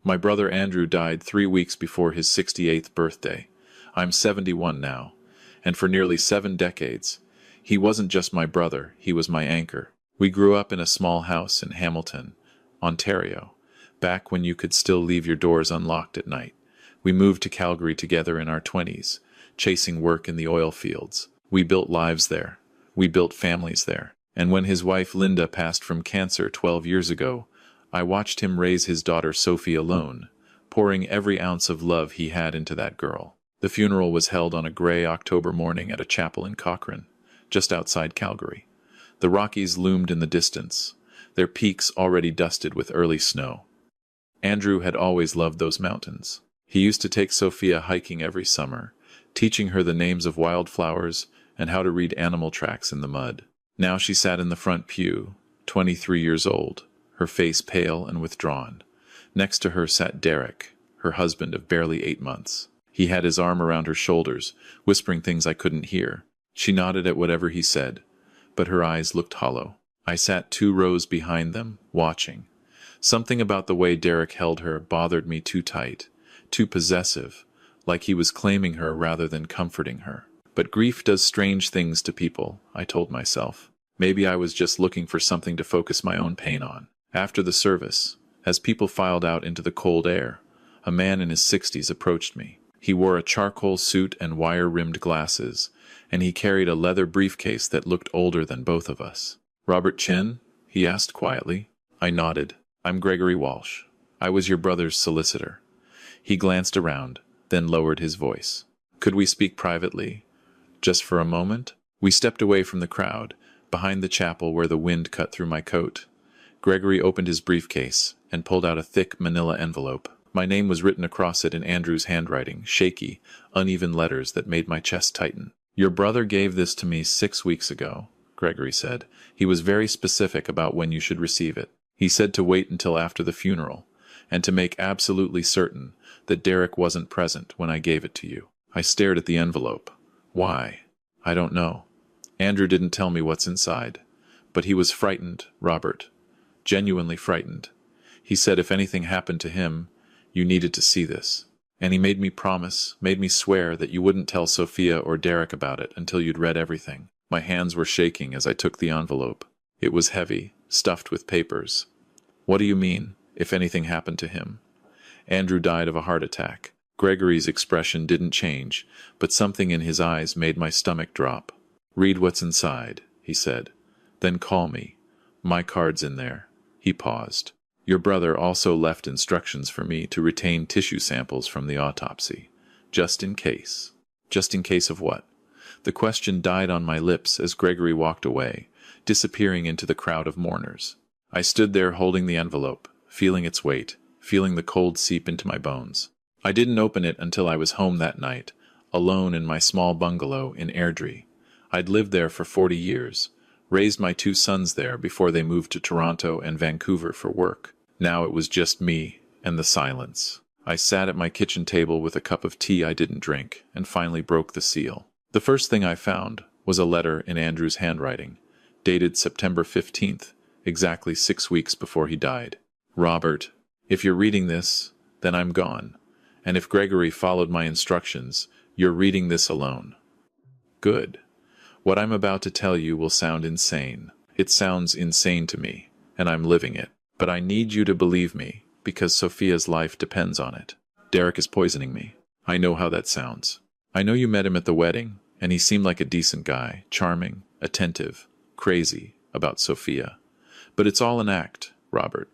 My brother Andrew died 3 weeks before his 68th birthday. I'm 71 now, and for nearly 7 decades, he wasn't just my brother, he was my anchor. We grew up in a small house in Hamilton, Ontario, back when you could still leave your doors unlocked at night. We moved to Calgary together in our 20s, chasing work in the oil fields. We built lives there. We built families there. And when his wife Linda passed from cancer 12 years ago, I watched him raise his daughter Sophie alone, pouring every ounce of love he had into that girl. The funeral was held on a gray October morning at a chapel in Cochrane, just outside Calgary. The Rockies loomed in the distance, their peaks already dusted with early snow. Andrew had always loved those mountains. He used to take Sophia hiking every summer, teaching her the names of wildflowers and how to read animal tracks in the mud. Now she sat in the front pew, 23 years old, her face pale and withdrawn. Next to her sat Derek, her husband of barely 8 months. He had his arm around her shoulders, whispering things I couldn't hear. She nodded at whatever he said, but her eyes looked hollow. I sat 2 rows behind them, watching. Something about the way Derek held her bothered me too tight, too possessive, like he was claiming her rather than comforting her. But grief does strange things to people, I told myself. Maybe I was just looking for something to focus my own pain on. After the service, as people filed out into the cold air, a man in his 60s approached me. He wore a charcoal suit and wire-rimmed glasses, and he carried a leather briefcase that looked older than both of us. "Robert Chin?" he asked quietly. I nodded. "I'm Gregory Walsh. I was your brother's solicitor." He glanced around, then lowered his voice. "Could we speak privately? Just for a moment?" We stepped away from the crowd, behind the chapel where the wind cut through my coat. Gregory opened his briefcase and pulled out a thick manila envelope. My name was written across it in Andrew's handwriting, shaky, uneven letters that made my chest tighten. "Your brother gave this to me 6 weeks ago," Gregory said. "He was very specific about when you should receive it. He said to wait until after the funeral, and to make absolutely certain that Derek wasn't present when I gave it to you." I stared at the envelope. Why? I don't know. Andrew didn't tell me what's inside. But he was frightened, Robert. Genuinely frightened. He said if anything happened to him, you needed to see this. And he made me promise, made me swear that you wouldn't tell Sophia or Derek about it until you'd read everything. My hands were shaking as I took the envelope. It was heavy, stuffed with papers. "What do you mean, if anything happened to him?" "Andrew died of a heart attack." Gregory's expression didn't change, but something in his eyes made my stomach drop. "Read what's inside," he said. "Then call me. My card's in there." He paused. "Your brother also left instructions for me to retain tissue samples from the autopsy. Just in case." Just in case of what? The question died on my lips as Gregory walked away, disappearing into the crowd of mourners. I stood there holding the envelope, feeling its weight, feeling the cold seep into my bones. I didn't open it until I was home that night, alone in my small bungalow in Airdrie. I'd lived there for 40 years, raised my 2 sons there before they moved to Toronto and Vancouver for work. Now it was just me and the silence. I sat at my kitchen table with a cup of tea I didn't drink, and finally broke the seal. The first thing I found was a letter in Andrew's handwriting, dated September 15th, exactly 6 weeks before he died. "Robert, if you're reading this, then I'm gone. And if Gregory followed my instructions, you're reading this alone." Good. What I'm about to tell you will sound insane. It sounds insane to me, and I'm living it. But I need you to believe me, because Sophia's life depends on it. Derek is poisoning me. I know how that sounds. I know you met him at the wedding, and he seemed like a decent guy, charming, attentive, crazy about Sophia. But it's all an act, Robert.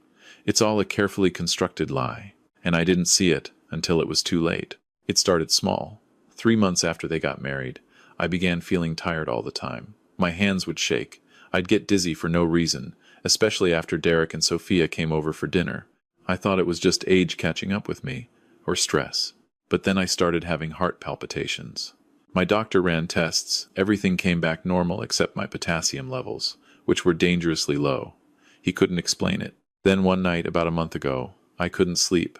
It's all a carefully constructed lie, and I didn't see it until it was too late. It started small. 3 months after they got married, I began feeling tired all the time. My hands would shake. I'd get dizzy for no reason, especially after Derek and Sophia came over for dinner. I thought it was just age catching up with me, or stress. But then I started having heart palpitations. My doctor ran tests. Everything came back normal except my potassium levels, which were dangerously low. He couldn't explain it. Then one night, about a month ago, I couldn't sleep.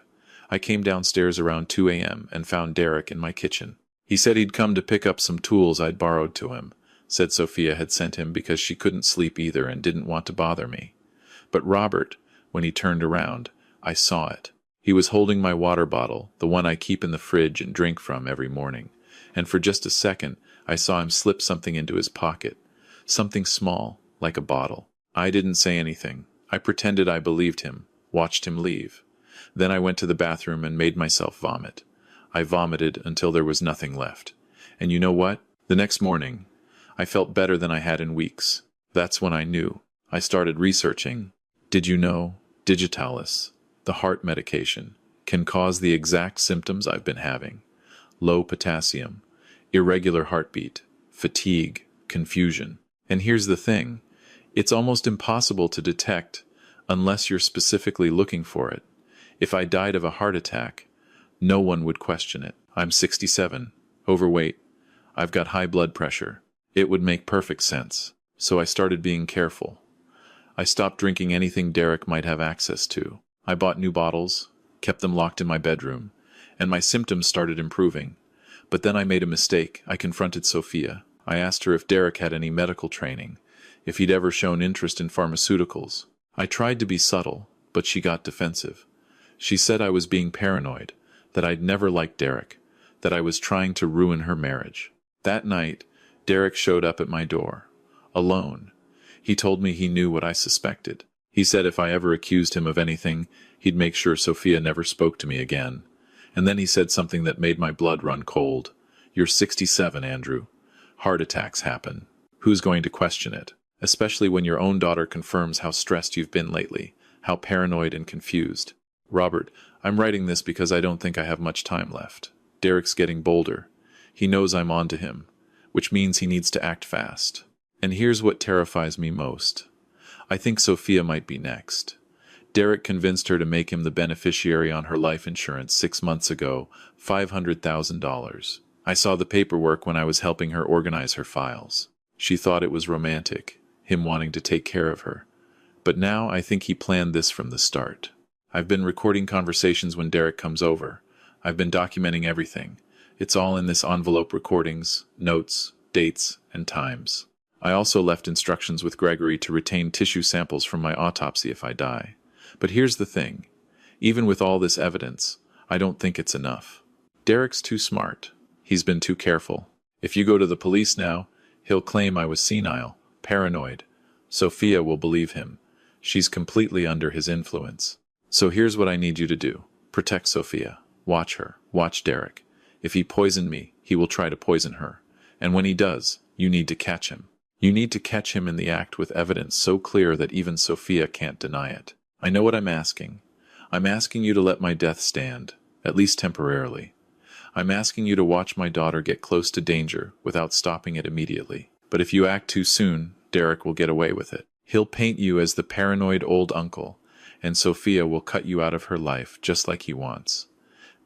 I came downstairs around 2 a.m. and found Derek in my kitchen. He said he'd come to pick up some tools I'd borrowed to him. Said Sophia had sent him because she couldn't sleep either and didn't want to bother me. But Robert, when he turned around, I saw it. He was holding my water bottle, the one I keep in the fridge and drink from every morning, and for just a second I saw him slip something into his pocket, something small, like a bottle. I didn't say anything. I pretended I believed him, watched him leave. Then I went to the bathroom and made myself vomit. I vomited until there was nothing left. And you know what? The next morning, I felt better than I had in weeks. That's when I knew. I started researching. Did you know digitalis, the heart medication, can cause the exact symptoms I've been having? Low potassium, irregular heartbeat, fatigue, confusion. And here's the thing. It's almost impossible to detect unless you're specifically looking for it. If I died of a heart attack, no one would question it. I'm 67, overweight. I've got high blood pressure. It would make perfect sense. So I started being careful. I stopped drinking anything Derek might have access to. I bought new bottles, kept them locked in my bedroom, and my symptoms started improving. But then I made a mistake. I confronted Sophia. I asked her if Derek had any medical training, if he'd ever shown interest in pharmaceuticals. I tried to be subtle, but she got defensive. She said I was being paranoid, that I'd never liked Derek, that I was trying to ruin her marriage. That night, Derek showed up at my door, alone. He told me he knew what I suspected. He said if I ever accused him of anything, he'd make sure Sophia never spoke to me again. And then he said something that made my blood run cold. You're 67, Andrew. Heart attacks happen. Who's going to question it? Especially when your own daughter confirms how stressed you've been lately, how paranoid and confused. Robert, I'm writing this because I don't think I have much time left. Derek's getting bolder. He knows I'm on to him, which means he needs to act fast. And here's what terrifies me most. I think Sophia might be next. Derek convinced her to make him the beneficiary on her life insurance 6 months ago, $500,000. I saw the paperwork when I was helping her organize her files. She thought it was romantic, him wanting to take care of her. But now I think he planned this from the start. I've been recording conversations when Derek comes over. I've been documenting everything. It's all in this envelope: recordings, notes, dates, and times. I also left instructions with Gregory to retain tissue samples from my autopsy if I die. But here's the thing. Even with all this evidence, I don't think it's enough. Derek's too smart. He's been too careful. If you go to the police now, he'll claim I was senile, paranoid. Sophia will believe him. She's completely under his influence. So here's what I need you to do. Protect Sophia. Watch her. Watch Derek. If he poisoned me, he will try to poison her. And when he does, you need to catch him. You need to catch him in the act with evidence so clear that even Sophia can't deny it. I know what I'm asking. I'm asking you to let my death stand, at least temporarily. I'm asking you to watch my daughter get close to danger without stopping it immediately. But if you act too soon, Derek will get away with it. He'll paint you as the paranoid old uncle, and Sophia will cut you out of her life just like he wants.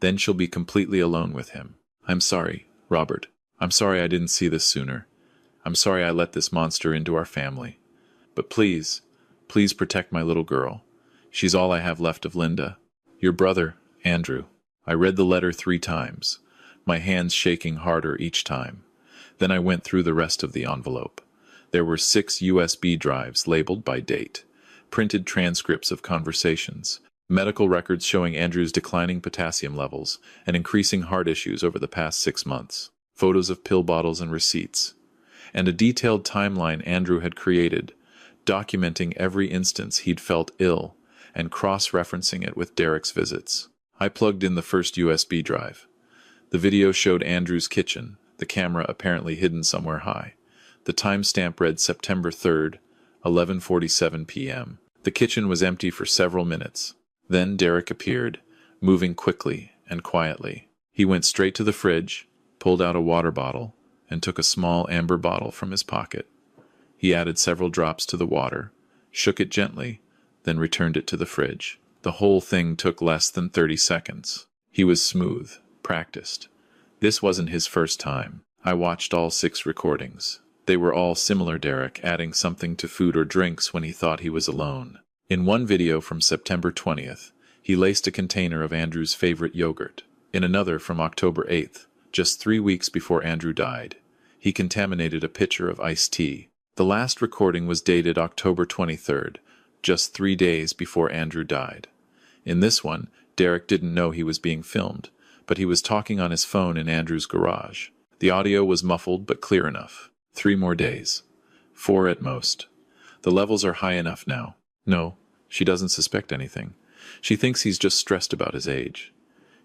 Then she'll be completely alone with him. I'm sorry, Robert. I'm sorry I didn't see this sooner. I'm sorry I let this monster into our family. But please, please protect my little girl. She's all I have left of Linda. Your brother, Andrew. I read the letter 3 times, my hands shaking harder each time. Then I went through the rest of the envelope. There were 6 USB drives labeled by date, printed transcripts of conversations, medical records showing Andrew's declining potassium levels and increasing heart issues over the past 6 months, photos of pill bottles and receipts, and a detailed timeline Andrew had created, documenting every instance he'd felt ill and cross-referencing it with Derek's visits. I plugged in the first USB drive. The video showed Andrew's kitchen, the camera apparently hidden somewhere high. The timestamp read September 3rd, 11:47 p.m. The kitchen was empty for several minutes. Then Derek appeared, moving quickly and quietly. He went straight to the fridge, pulled out a water bottle, and took a small amber bottle from his pocket. He added several drops to the water, shook it gently, then returned it to the fridge. The whole thing took less than 30 seconds. He was smooth, practiced. This wasn't his first time. I watched all 6 recordings. They were all similar: Derek adding something to food or drinks when he thought he was alone. In one video from September 20th, he laced a container of Andrew's favorite yogurt. In another from October 8th, just 3 weeks before Andrew died, he contaminated a pitcher of iced tea. The last recording was dated October 23rd, just 3 days before Andrew died. In this one, Derek didn't know he was being filmed, but he was talking on his phone in Andrew's garage. The audio was muffled but clear enough. 3 more days. 4 at most. The levels are high enough now. No, she doesn't suspect anything. She thinks he's just stressed about his age.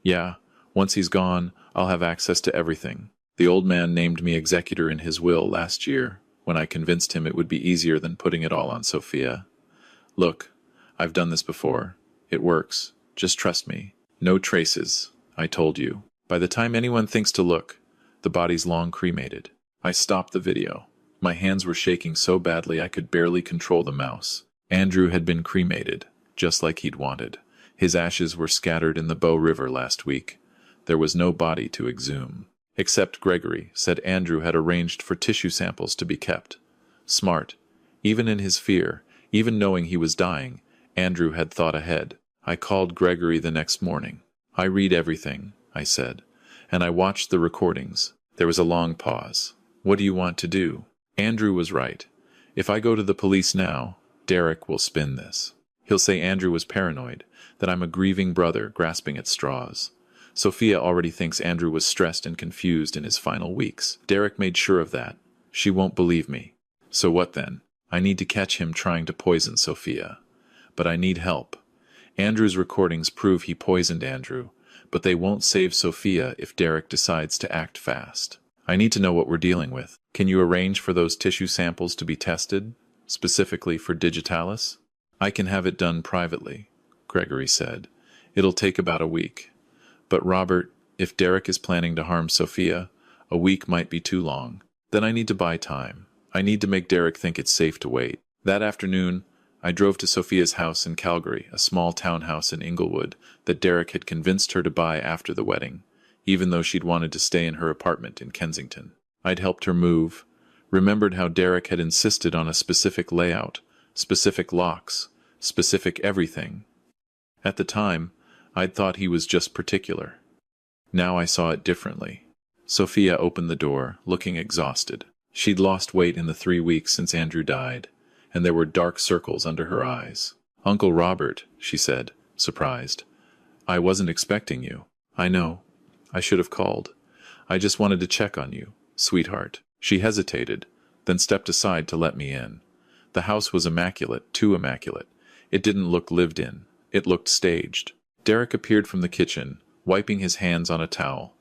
Yeah, once he's gone, I'll have access to everything. The old man named me executor in his will last year, when I convinced him it would be easier than putting it all on Sophia. Look, I've done this before. It works. Just trust me. No traces, I told you. By the time anyone thinks to look, the body's long cremated. I stopped the video. My hands were shaking so badly I could barely control the mouse. Andrew had been cremated, just like he'd wanted. His ashes were scattered in the Bow River last week. There was no body to exhume. Except Gregory said Andrew had arranged for tissue samples to be kept. Smart. Even in his fear, even knowing he was dying, Andrew had thought ahead. I called Gregory the next morning. I read everything, I said, and I watched the recordings. There was a long pause. What do you want to do? Andrew was right. If I go to the police now, Derek will spin this. He'll say Andrew was paranoid, that I'm a grieving brother grasping at straws. Sophia already thinks Andrew was stressed and confused in his final weeks. Derek made sure of that. She won't believe me. So what then? I need to catch him trying to poison Sophia. But I need help. Andrew's recordings prove he poisoned Andrew, but they won't save Sophia if Derek decides to act fast. I need to know what we're dealing with. Can you arrange for those tissue samples to be tested, specifically for digitalis? I can have it done privately, Gregory said. It'll take about a week. But Robert, if Derek is planning to harm Sophia, a week might be too long. Then I need to buy time. I need to make Derek think it's safe to wait. That afternoon, I drove to Sophia's house in Calgary, a small townhouse in Inglewood that Derek had convinced her to buy after the wedding, even though she'd wanted to stay in her apartment in Kensington. I'd helped her move, remembered how Derek had insisted on a specific layout, specific locks, specific everything. At the time, I'd thought he was just particular. Now I saw it differently. Sophia opened the door, looking exhausted. She'd lost weight in the 3 weeks since Andrew died, and there were dark circles under her eyes. Uncle Robert, she said, surprised. I wasn't expecting you. I know. I should have called. I just wanted to check on you, sweetheart. She hesitated, then stepped aside to let me in. The house was immaculate, too immaculate. It didn't look lived in. It looked staged. Derek appeared from the kitchen, wiping his hands on a towel.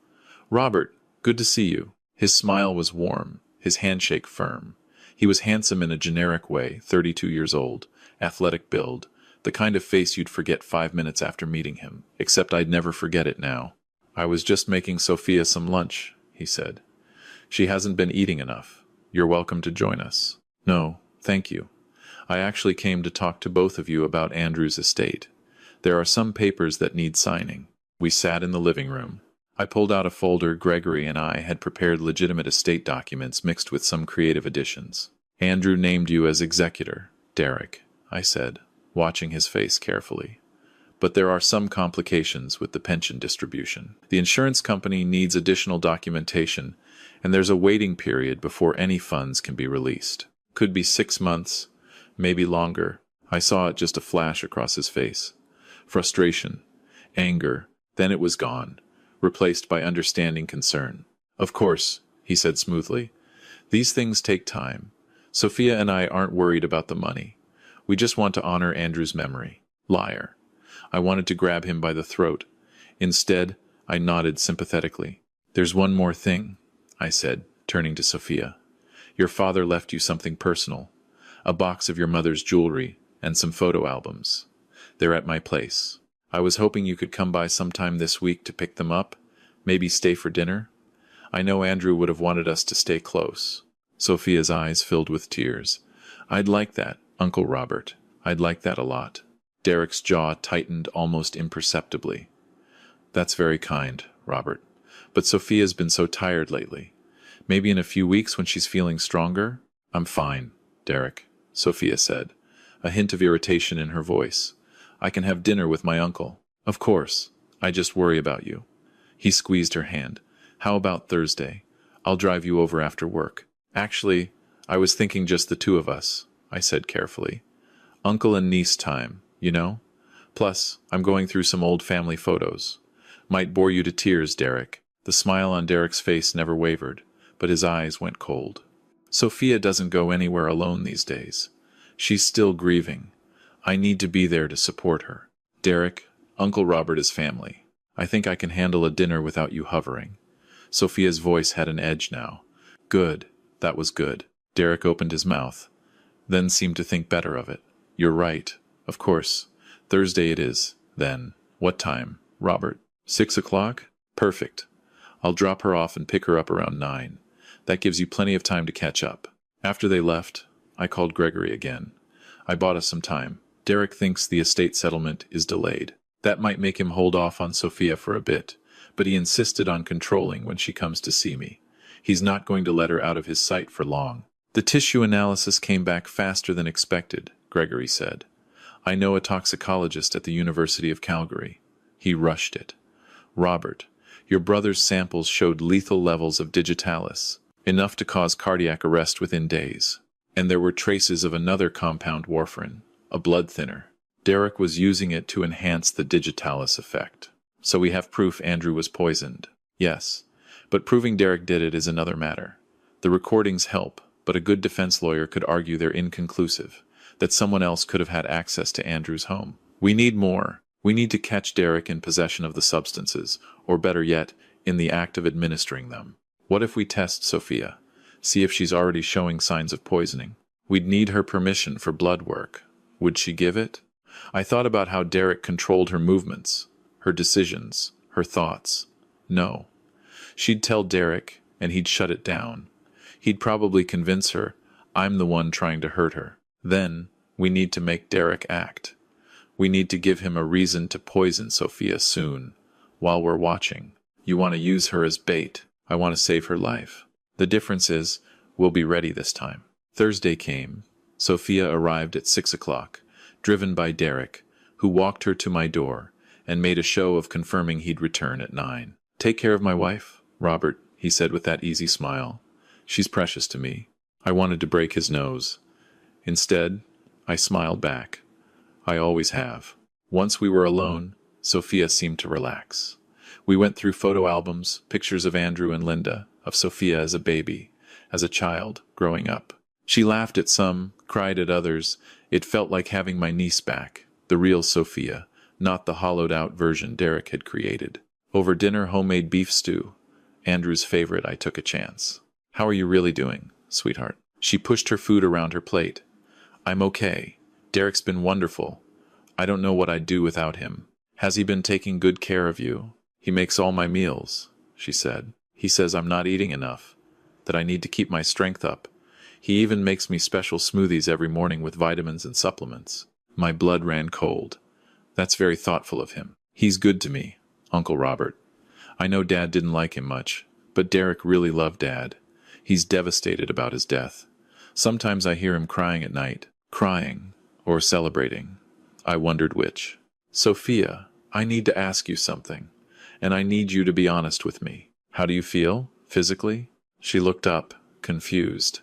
Robert, good to see you. His smile was warm, his handshake firm. He was handsome in a generic way, 32 years old, athletic build, the kind of face you'd forget 5 minutes after meeting him, except I'd never forget it now. I was just making Sophia some lunch, he said. She hasn't been eating enough. You're welcome to join us. No, thank you. I actually came to talk to both of you about Andrew's estate. There are some papers that need signing. We sat in the living room. I pulled out a folder Gregory and I had prepared legitimate estate documents mixed with some creative additions. Andrew named you as executor, Derek, I said, watching his face carefully. But there are some complications with the pension distribution. The insurance company needs additional documentation, and there's a waiting period before any funds can be released. Could be 6 months, maybe longer. I saw it just a flash across his face. Frustration, anger, then it was gone, replaced by understanding concern. Of course, he said smoothly. These things take time. Sophia and I aren't worried about the money. We just want to honor Andrew's memory. Liar. I wanted to grab him by the throat. Instead, I nodded sympathetically. There's one more thing, I said, turning to Sophia. Your father left you something personal. A box of your mother's jewelry and some photo albums. They're at my place. I was hoping you could come by sometime this week to pick them up, maybe stay for dinner. I know Andrew would have wanted us to stay close. Sophia's eyes filled with tears. I'd like that, Uncle Robert. I'd like that a lot. Derek's jaw tightened almost imperceptibly. That's very kind, Robert. But Sophia's been so tired lately. Maybe in a few weeks when she's feeling stronger? I'm fine, Derek, Sophia said, a hint of irritation in her voice. I can have dinner with my uncle. Of course. I just worry about you. He squeezed her hand. How about Thursday? I'll drive you over after work. Actually, I was thinking just the two of us, I said carefully. Uncle and niece time, you know? Plus, I'm going through some old family photos. Might bore you to tears, Derek. The smile on Derek's face never wavered, but his eyes went cold. Sophia doesn't go anywhere alone these days. She's still grieving. I need to be there to support her. Derek, Uncle Robert is family. I think I can handle a dinner without you hovering. Sophia's voice had an edge now. Good. That was good. Derek opened his mouth, then seemed to think better of it. You're right. Of course. Thursday it is, then. What time, Robert? 6 o'clock? Perfect. I'll drop her off and pick her up around 9. That gives you plenty of time to catch up. After they left, I called Gregory again. I bought us some time. Derek thinks the estate settlement is delayed. That might make him hold off on Sophia for a bit, but he insisted on controlling when she comes to see me. He's not going to let her out of his sight for long. The tissue analysis came back faster than expected, Gregory said. I know a toxicologist at the University of Calgary. He rushed it. Robert, your brother's samples showed lethal levels of digitalis, enough to cause cardiac arrest within days. And there were traces of another compound warfarin, a blood thinner. Derek was using it to enhance the digitalis effect. So we have proof Andrew was poisoned. Yes, but proving Derek did it is another matter. The recordings help, but a good defense lawyer could argue they're inconclusive, that someone else could have had access to Andrew's home. We need more. We need to catch Derek in possession of the substances, or better yet, in the act of administering them. What if we test Sophia? See if she's already showing signs of poisoning. We'd need her permission for blood work. Would she give it? I thought about how Derek controlled her movements, her decisions, her thoughts. No. She'd tell Derek, and he'd shut it down. He'd probably convince her, I'm the one trying to hurt her. Then, we need to make Derek act. We need to give him a reason to poison Sophia soon, while we're watching. You want to use her as bait. I want to save her life. The difference is, we'll be ready this time. Thursday came. Sophia arrived at 6 o'clock, driven by Derek, who walked her to my door, and made a show of confirming he'd return at 9. Take care of my wife, Robert, he said with that easy smile. She's precious to me. I wanted to break his nose. Instead, I smiled back. I always have. Once we were alone, Sophia seemed to relax. We went through photo albums, pictures of Andrew and Linda, of Sophia as a baby, as a child, growing up. She laughed at some, cried at others. It felt like having my niece back, the real Sophia, not the hollowed-out version Derek had created. Over dinner, homemade beef stew. Andrew's favorite. I took a chance. How are you really doing, sweetheart? She pushed her food around her plate. I'm okay. Derek's been wonderful. I don't know what I'd do without him. Has he been taking good care of you? He makes all my meals, she said. He says I'm not eating enough, that I need to keep my strength up. He even makes me special smoothies every morning with vitamins and supplements. My blood ran cold. That's very thoughtful of him. He's good to me, Uncle Robert. I know Dad didn't like him much, but Derek really loved Dad. He's devastated about his death. Sometimes I hear him crying at night. Crying, or celebrating. I wondered which. Sophia, I need to ask you something, and I need you to be honest with me. How do you feel, physically? She looked up, confused.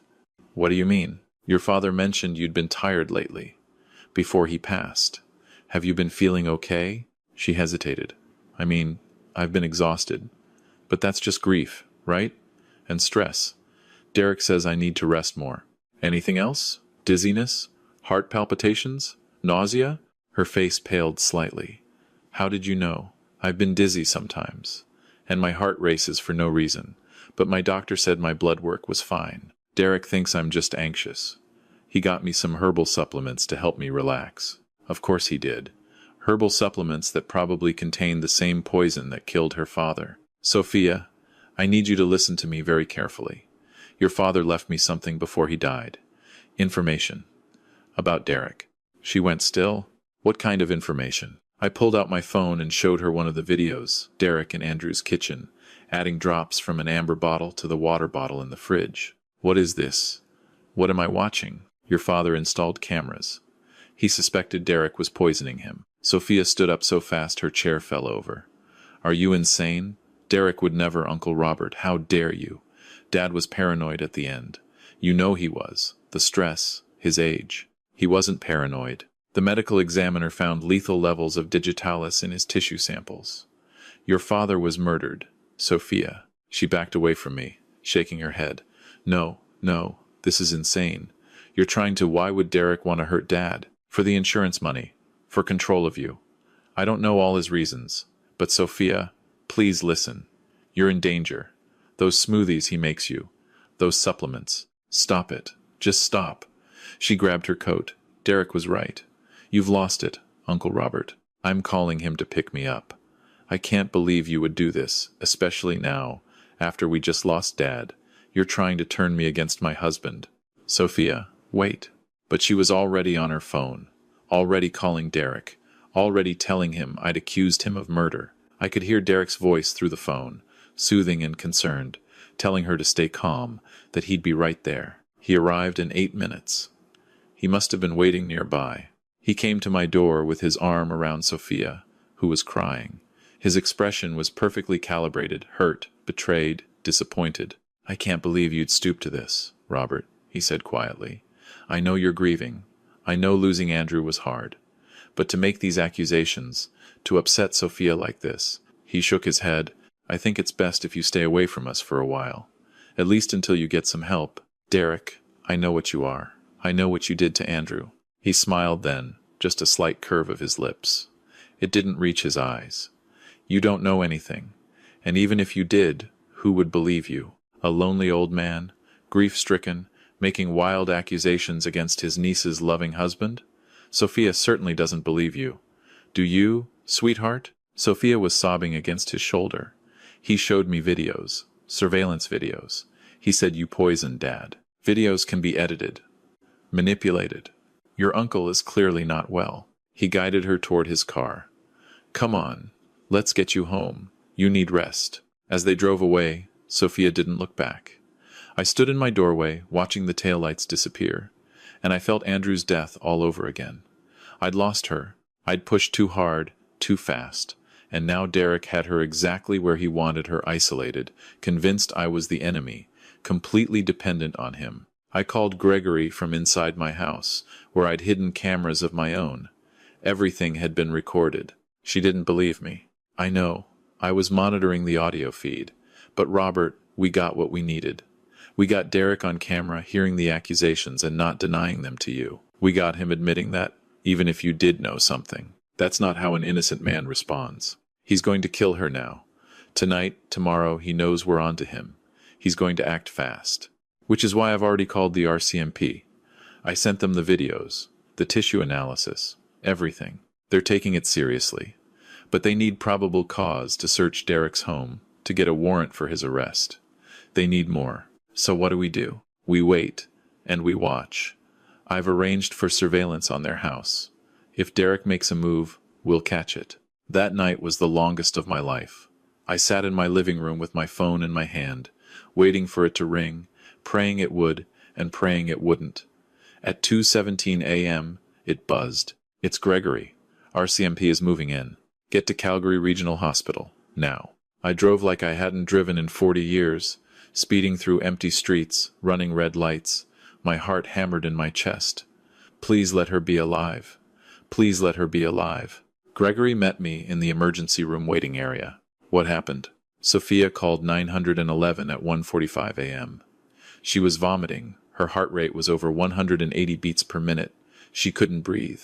What do you mean? Your father mentioned you'd been tired lately, before he passed. Have you been feeling okay? She hesitated. I mean, I've been exhausted. But that's just grief, right? And stress. Derek says I need to rest more. Anything else? Dizziness? Heart palpitations? Nausea? Her face paled slightly. How did you know? I've been dizzy sometimes, and my heart races for no reason, but my doctor said my blood work was fine. Derek thinks I'm just anxious. He got me some herbal supplements to help me relax. Of course he did. Herbal supplements that probably contained the same poison that killed her father. Sophia, I need you to listen to me very carefully. Your father left me something before he died. Information. About Derek. She went still. What kind of information? I pulled out my phone and showed her one of the videos, Derek in Andrew's kitchen, adding drops from an amber bottle to the water bottle in the fridge. What is this? What am I watching? Your father installed cameras. He suspected Derek was poisoning him. Sophia stood up so fast her chair fell over. Are you insane? Derek would never, Uncle Robert. How dare you? Dad was paranoid at the end. You know he was. The stress. His age. He wasn't paranoid. The medical examiner found lethal levels of digitalis in his tissue samples. Your father was murdered, Sophia. She backed away from me, shaking her head. No, no, this is insane. You're trying to. Why would Derek want to hurt Dad? For the insurance money. For control of you. I don't know all his reasons. But Sophia, please listen. You're in danger. Those smoothies he makes you. Those supplements. Stop it. Just stop. She grabbed her coat. Derek was right. You've lost it, Uncle Robert. I'm calling him to pick me up. I can't believe you would do this, especially now, after we just lost Dad. You're trying to turn me against my husband. Sophia, wait. But she was already on her phone, already calling Derek, already telling him I'd accused him of murder. I could hear Derek's voice through the phone, soothing and concerned, telling her to stay calm, that he'd be right there. He arrived in 8 minutes. He must have been waiting nearby. He came to my door with his arm around Sophia, who was crying. His expression was perfectly calibrated, hurt, betrayed, disappointed. I can't believe you'd stoop to this, Robert, he said quietly. I know you're grieving. I know losing Andrew was hard. But to make these accusations, to upset Sophia like this, he shook his head. I think it's best if you stay away from us for a while. At least until you get some help. Derek, I know what you are. I know what you did to Andrew. He smiled then, just a slight curve of his lips. It didn't reach his eyes. You don't know anything. And even if you did, who would believe you? A lonely old man, grief-stricken, making wild accusations against his niece's loving husband? Sophia certainly doesn't believe you. Do you, sweetheart? Sophia was sobbing against his shoulder. He showed me videos, surveillance videos. He said you poisoned Dad. Videos can be edited, manipulated. Your uncle is clearly not well. He guided her toward his car. Come on, let's get you home. You need rest. As they drove away, Sophia didn't look back. I stood in my doorway, watching the taillights disappear, and I felt Andrew's death all over again. I'd lost her. I'd pushed too hard, too fast, and now Derek had her exactly where he wanted her, isolated, convinced I was the enemy, completely dependent on him. I called Gregory from inside my house, where I'd hidden cameras of my own. Everything had been recorded. She didn't believe me. I know. I was monitoring the audio feed. But Robert, we got what we needed. We got Derek on camera hearing the accusations and not denying them to you. We got him admitting that, even if you did know something. That's not how an innocent man responds. He's going to kill her now. Tonight, tomorrow, he knows we're on to him. He's going to act fast. Which is why I've already called the RCMP. I sent them the videos, the tissue analysis, everything. They're taking it seriously. But they need probable cause to search Derek's home, to get a warrant for his arrest. They need more. So what do? We wait, and we watch. I've arranged for surveillance on their house. If Derek makes a move, we'll catch it. That night was the longest of my life. I sat in my living room with my phone in my hand, waiting for it to ring, praying it would, and praying it wouldn't. At 2:17 a.m., it buzzed. It's Gregory. RCMP is moving in. Get to Calgary Regional Hospital, now. I drove like I hadn't driven in 40 years, speeding through empty streets, running red lights, my heart hammered in my chest. Please let her be alive. Please let her be alive. Gregory met me in the emergency room waiting area. What happened? Sophia called 911 at 1:45 a.m. She was vomiting. Her heart rate was over 180 beats per minute. She couldn't breathe.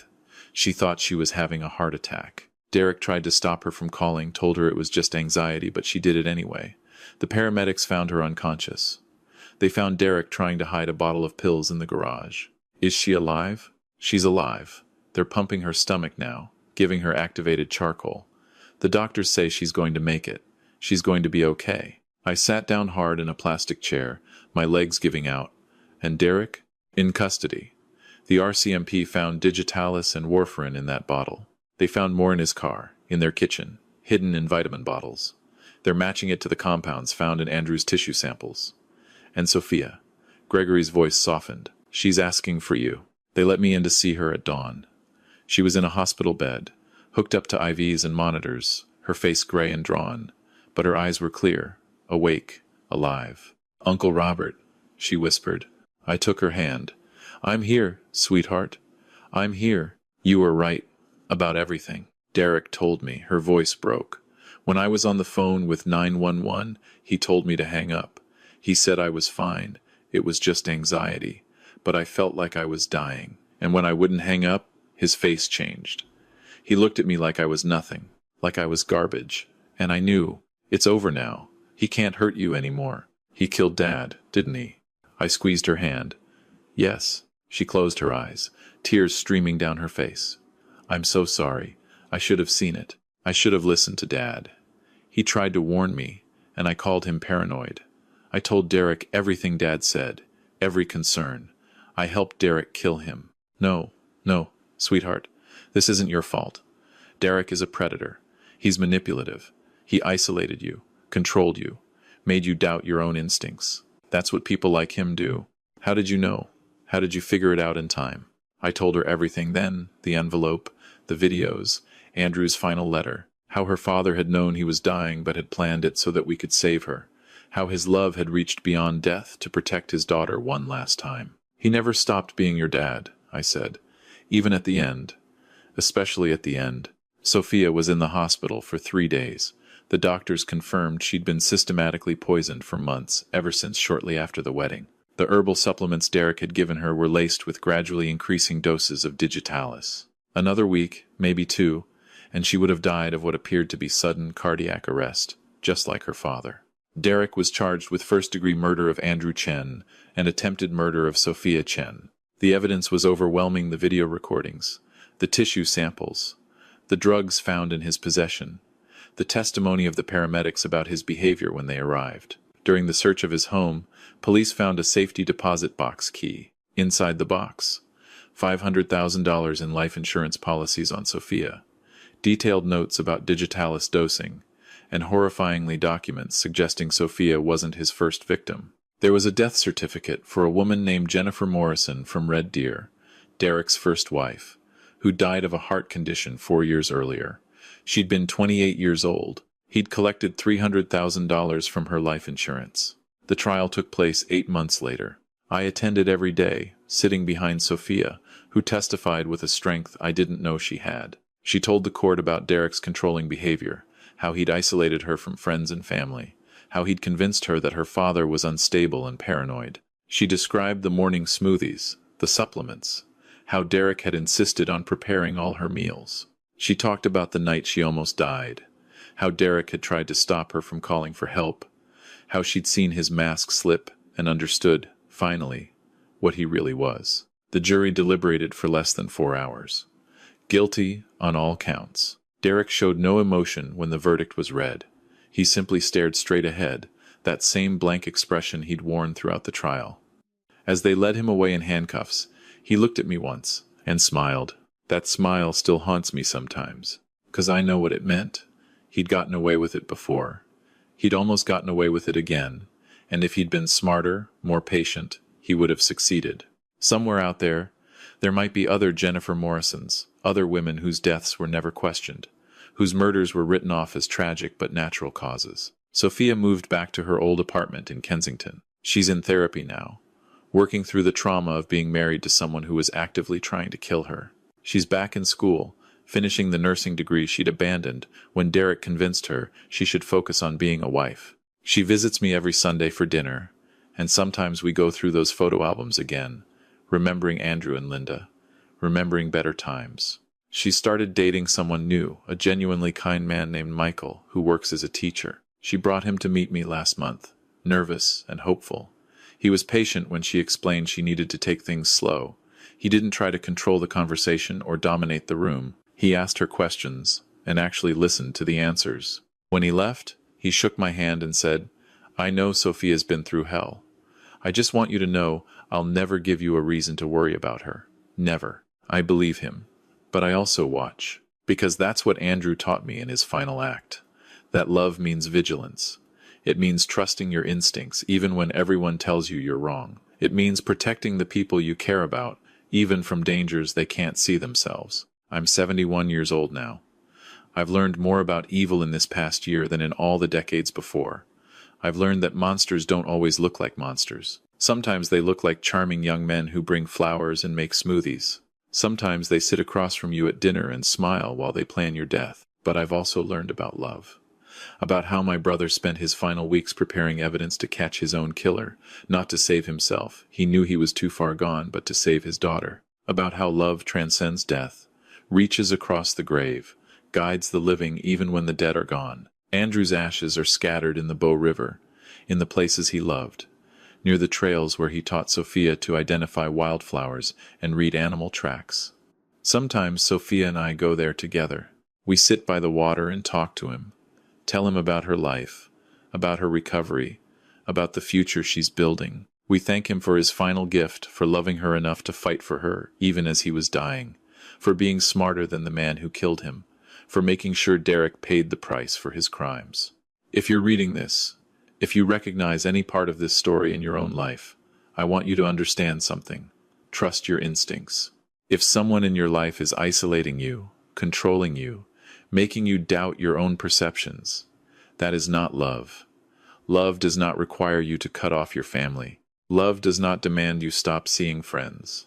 She thought she was having a heart attack. Derek tried to stop her from calling, told her it was just anxiety, but she did it anyway. The paramedics found her unconscious. They found Derek trying to hide a bottle of pills in the garage. Is she alive? She's alive. They're pumping her stomach now, giving her activated charcoal. The doctors say she's going to make it. She's going to be okay. I sat down hard in a plastic chair, my legs giving out. And Derek? In custody. The RCMP found digitalis and warfarin in that bottle. They found more in his car, in their kitchen, hidden in vitamin bottles. They're matching it to the compounds found in Andrew's tissue samples. And Sophia. Gregory's voice softened. She's asking for you. They let me in to see her at dawn. She was in a hospital bed, hooked up to IVs and monitors, her face gray and drawn, but her eyes were clear, awake, alive. Uncle Robert, she whispered. I took her hand. I'm here, sweetheart. I'm here. You were right about everything, Derek told me. Her voice broke. When I was on the phone with 911, he told me to hang up. He said I was fine. It was just anxiety. But I felt like I was dying. And when I wouldn't hang up, his face changed. He looked at me like I was nothing, like I was garbage. And I knew, it's over now. He can't hurt you anymore. He killed Dad, didn't he? I squeezed her hand. Yes. She closed her eyes, tears streaming down her face. I'm so sorry. I should have seen it. I should have listened to Dad. He tried to warn me, and I called him paranoid. I told Derek everything Dad said, every concern. I helped Derek kill him. No, sweetheart. This isn't your fault. Derek is a predator. He's manipulative. He isolated you, controlled you, made you doubt your own instincts. That's what people like him do. How did you know? How did you figure it out in time? I told her everything then, the envelope, the videos, Andrew's final letter, how her father had known he was dying but had planned it so that we could save her, how his love had reached beyond death to protect his daughter one last time. He never stopped being your dad, I said, even at the end, especially at the end. Sophia was in the hospital for 3 days. The doctors confirmed she'd been systematically poisoned for months, ever since shortly after the wedding. The herbal supplements Derek had given her were laced with gradually increasing doses of digitalis. Another week, maybe 2, and she would have died of what appeared to be sudden cardiac arrest, just like her father. Derek was charged with first-degree murder of Andrew Chen and attempted murder of Sophia Chen. The evidence was overwhelming: the video recordings, the tissue samples, the drugs found in his possession, the testimony of the paramedics about his behavior when they arrived. During the search of his home, police found a safety deposit box key. Inside the box, $500,000 in life insurance policies on Sophia, detailed notes about digitalis dosing, and horrifyingly documents suggesting Sophia wasn't his first victim. There was a death certificate for a woman named Jennifer Morrison from Red Deer, Derek's first wife, who died of a heart condition 4 years earlier. She'd been 28 years old. He'd collected $300,000 from her life insurance. The trial took place 8 months later. I attended every day, sitting behind Sophia, who testified with a strength I didn't know she had. She told the court about Derek's controlling behavior, how he'd isolated her from friends and family, how he'd convinced her that her father was unstable and paranoid. She described the morning smoothies, the supplements, how Derek had insisted on preparing all her meals. She talked about the night she almost died, how Derek had tried to stop her from calling for help, how she'd seen his mask slip and understood, finally, what he really was. The jury deliberated for less than 4 hours. Guilty on all counts. Derek showed no emotion when the verdict was read. He simply stared straight ahead, that same blank expression he'd worn throughout the trial. As they led him away in handcuffs, he looked at me once and smiled. That smile still haunts me sometimes, 'cause I know what it meant. He'd gotten away with it before. He'd almost gotten away with it again, and if he'd been smarter, more patient, he would have succeeded. Somewhere out there might be other Jennifer Morrisons, other women whose deaths were never questioned, whose murders were written off as tragic but natural causes. Sophia moved back to her old apartment in Kensington. She's in therapy now, working through the trauma of being married to someone who was actively trying to kill her. She's back in school, finishing the nursing degree she'd abandoned when Derek convinced her she should focus on being a wife. She visits me every Sunday for dinner, and sometimes we go through those photo albums again, remembering Andrew and Linda, remembering better times. She started dating someone new, a genuinely kind man named Michael, who works as a teacher. She brought him to meet me last month, nervous and hopeful. He was patient when she explained she needed to take things slow. He didn't try to control the conversation or dominate the room. He asked her questions and actually listened to the answers. When he left, he shook my hand and said, "I know Sophia's been through hell. I just want you to know I'll never give you a reason to worry about her. Never." I believe him. But I also watch, because that's what Andrew taught me in his final act. That love means vigilance. It means trusting your instincts even when everyone tells you you're wrong. It means protecting the people you care about, even from dangers they can't see themselves. I'm 71 years old now. I've learned more about evil in this past year than in all the decades before. I've learned that monsters don't always look like monsters. Sometimes they look like charming young men who bring flowers and make smoothies. Sometimes they sit across from you at dinner and smile while they plan your death. But I've also learned about love. About how my brother spent his final weeks preparing evidence to catch his own killer, not to save himself. He knew he was too far gone, but to save his daughter. About how love transcends death, reaches across the grave, guides the living even when the dead are gone. Andrew's ashes are scattered in the Bow River, in the places he loved, near the trails where he taught Sophia to identify wildflowers and read animal tracks. Sometimes Sophia and I go there together. We sit by the water and talk to him, tell him about her life, about her recovery, about the future she's building. We thank him for his final gift, for loving her enough to fight for her, even as he was dying, for being smarter than the man who killed him, for making sure Derek paid the price for his crimes. If you're reading this, if you recognize any part of this story in your own life, I want you to understand something. Trust your instincts. If someone in your life is isolating you, controlling you, making you doubt your own perceptions, that is not love. Love does not require you to cut off your family. Love does not demand you stop seeing friends.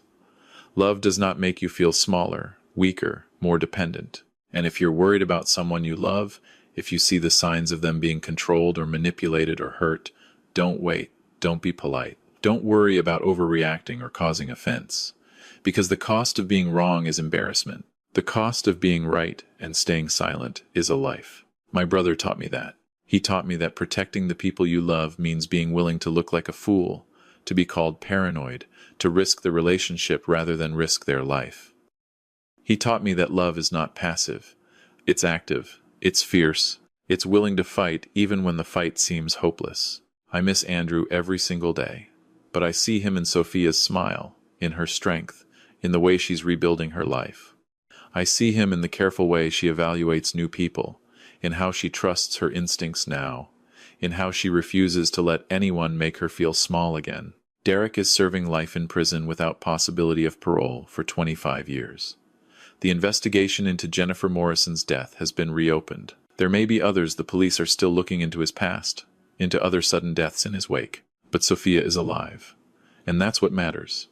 Love does not make you feel smaller, weaker, more dependent. And if you're worried about someone you love, if you see the signs of them being controlled or manipulated or hurt, don't wait. Don't be polite. Don't worry about overreacting or causing offense. Because the cost of being wrong is embarrassment. The cost of being right and staying silent is a life. My brother taught me that. He taught me that protecting the people you love means being willing to look like a fool, to be called paranoid, to risk the relationship rather than risk their life. He taught me that love is not passive. It's active. It's fierce. It's willing to fight even when the fight seems hopeless. I miss Andrew every single day, but I see him in Sophia's smile, in her strength, in the way she's rebuilding her life. I see him in the careful way she evaluates new people, in how she trusts her instincts now, in how she refuses to let anyone make her feel small again. Derek is serving life in prison without possibility of parole for 25 years. The investigation into Jennifer Morrison's death has been reopened. There may be others the police are still looking into his past, into other sudden deaths in his wake. But Sophia is alive. And that's what matters.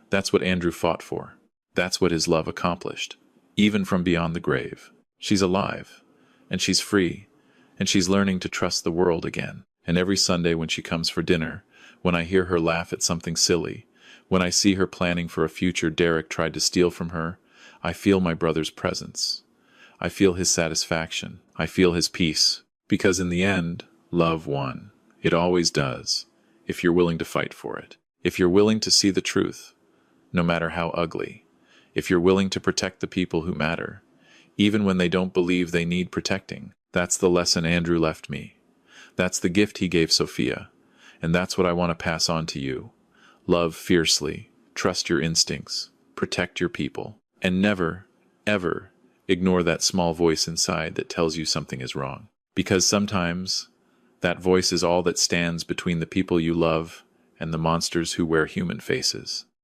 That's what Andrew fought for. That's what his love accomplished. Even from beyond the grave. She's alive. And she's free. And she's learning to trust the world again. And every Sunday when she comes for dinner, when I hear her laugh at something silly, when I see her planning for a future Derek tried to steal from her, I feel my brother's presence. I feel his satisfaction. I feel his peace. Because in the end, love won. It always does, if you're willing to fight for it. If you're willing to see the truth, no matter how ugly. If you're willing to protect the people who matter, even when they don't believe they need protecting. That's the lesson Andrew left me. That's the gift he gave Sophia. And that's what I want to pass on to you. Love fiercely. Trust your instincts. Protect your people. And never, ever ignore that small voice inside that tells you something is wrong. Because sometimes that voice is all that stands between the people you love and the monsters who wear human faces.